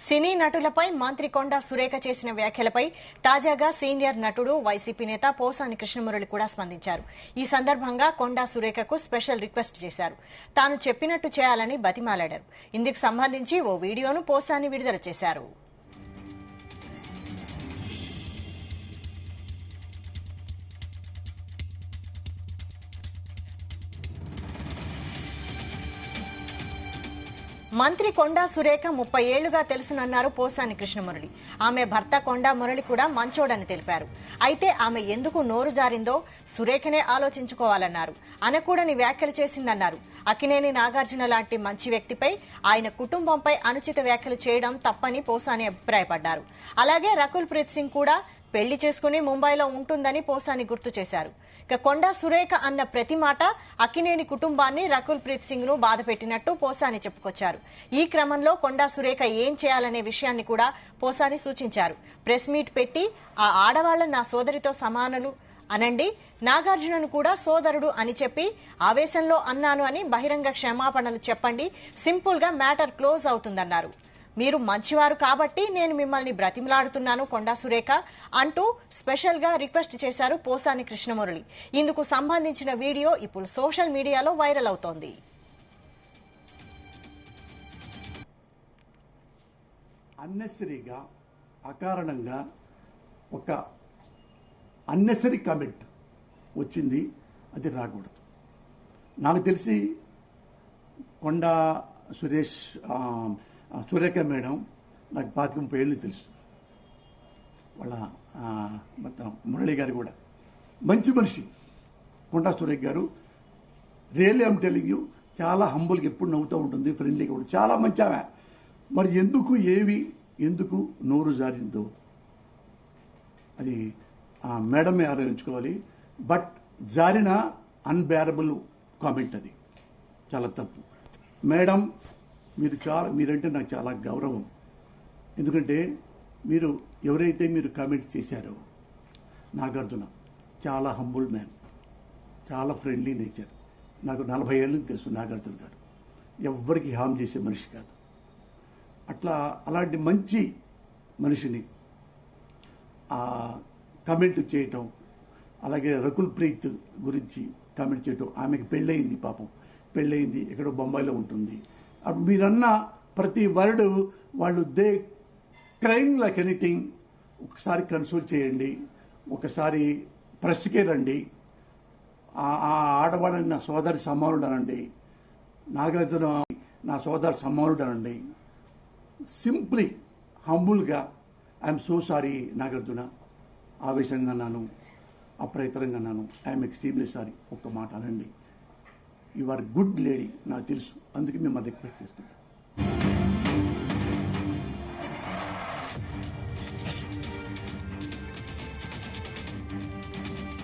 సినీ నటులపై మంత్రి కొండా సురేఖ చేసిన వ్యాఖ్యలపై తాజాగా సీనియర్ నటుడు వైసీపీ నేత పోసాని కృష్ణమురళి కూడా స్పందించారు. ఈ సందర్భంగా కొండా సురేఖకు స్పెషల్ రిక్వెస్ట్ చేశారు. తాను చెప్పినట్టు చేయాలని బతిమాలాడారు. ఇందుకు సంబంధించి ఓ వీడియోను పోసాని విడుదల చేశారు. మంత్రి కొండా సురేఖ 30 ఏళ్లుగా తెలుసునన్నారు పోసాని కృష్ణమురళి. ఆమె భర్త కొండా మురళి కూడా మంచోడని తెలిపారు. అయితే ఆమె ఎందుకు నోరు జారిందో సురేఖనే ఆలోచించుకోవాలన్నారు. అనకూడని వ్యాఖ్యలు చేసిందన్నారు. అక్కినేని నాగార్జున లాంటి మంచి వ్యక్తిపై ఆయన కుటుంబంపై అనుచిత వ్యాఖ్యలు చేయడం తప్పని పోసాని అభిప్రాయపడ్డారు. అలాగే రకుల్ ప్రీత్ సింగ్ కూడా పెళ్లి చేసుకుని ముంబైలో ఉంటుందని పోసాని గుర్తు చేశారు. ఇక కొండా సురేఖ అన్న ప్రతి మాట అక్కినేని కుటుంబాన్ని, రకుల్ ప్రీత్ సింగ్ ను బాధపెట్టినట్టు పోసాని చెప్పుకొచ్చారు. ఈ క్రమంలో కొండా సురేఖ ఏం చేయాలనే విషయాన్ని కూడా పోసాని సూచించారు. ప్రెస్ మీట్ పెట్టి ఆ ఆడవాళ్ల నా సోదరితో సమానులు అనండి, నాగార్జునను కూడా సోదరుడు అని చెప్పి ఆవేశంలో అన్నాను అని బహిరంగ క్షమాపణలు చెప్పండి, సింపుల్ గా మ్యాటర్ క్లోజ్ అవుతుందన్నారు. మీరు మంచివారు కాబట్టి నేను మిమ్మల్ని బ్రతిమలాడుతున్నాను కొండా సురేఖ అంటూ స్పెషల్ గా రిక్వెస్ట్ చేశారు పోసాని కృష్ణమురళి. ఇందుకు సంబంధించిన వీడియో ఇప్పుడు సోషల్ మీడియాలో వైరల్ అవుతోంది. అన్నెసరీగా అకారణంగా ఒక అన్నెసరీ కామెంట్ వచ్చింది, అది రాకూడదు. నాకు తెలిసి కొండా సురేఖ మేడం నాకు 25-30 ఏళ్ళు తెలుసు. వాళ్ళ మొత్తం మురళి గారు కూడా మంచి మనిషి. కొండా సురేఖ గారు రియల్లీ ఐమ్ టెల్లింగ్ యూ, చాలా హంబుల్గా ఎప్పుడు నవ్వుతూ ఉంటుంది, ఫ్రెండ్లీగా కూడా చాలా మంచి ఆమె. మరి ఎందుకు నోరు జారిందో అది మేడమే ఆలోచించుకోవాలి. బట్ జారిన అన్బేరబుల్ కామెంట్, అది చాలా తప్పు. మేడం మీరంటే నాకు చాలా గౌరవం. ఎందుకంటే ఎవరైతే మీరు కామెంట్ చేశారో నాగార్జున చాలా హంబుల్ మ్యాన్, చాలా ఫ్రెండ్లీ నేచర్. నాకు 40 ఏళ్ళకి తెలుసు నాగార్జున గారు. ఎవ్వరికి హామ్ చేసే మనిషి కాదు. అలాంటి మంచి మనిషిని కామెంట్ చేయటం, అలాగే రకుల్ ప్రీత్ గురించి కామెంట్ చేయటం. ఆమెకి పెళ్ళయింది, పాపం పెళ్ళయింది, ఎక్కడో బొంబాయిలో ఉంటుంది. మీరన్న ప్రతి వర్డ్ వాళ్ళు క్రైమ్ లైక్ ఎనీథింగ్. ఒకసారి కన్సోల్ చేయండి, ఒకసారి ప్రెస్కే రండి. ఆ ఆడవాళ్ళని నా సోదరి సమానుడు అనండి, నాగార్జున నా సోదరి సమానుడు అనండి. సింప్లీ హంబుల్గా ఐఎమ్ సో సారీ నాగార్జున, ఆవేశంగా అన్నాను, అప్రయత్నంగా అన్నాను, ఐఎమ్ ఎక్స్ట్రీమ్లీ సారీ. ఒక్క మాట అనండి. యు ఆర్ గుడ్ లేడీ, నాకు తెలుసు, అందుకే మిమ్మల్ని రిక్వెస్ట్ చేస్తున్నాను.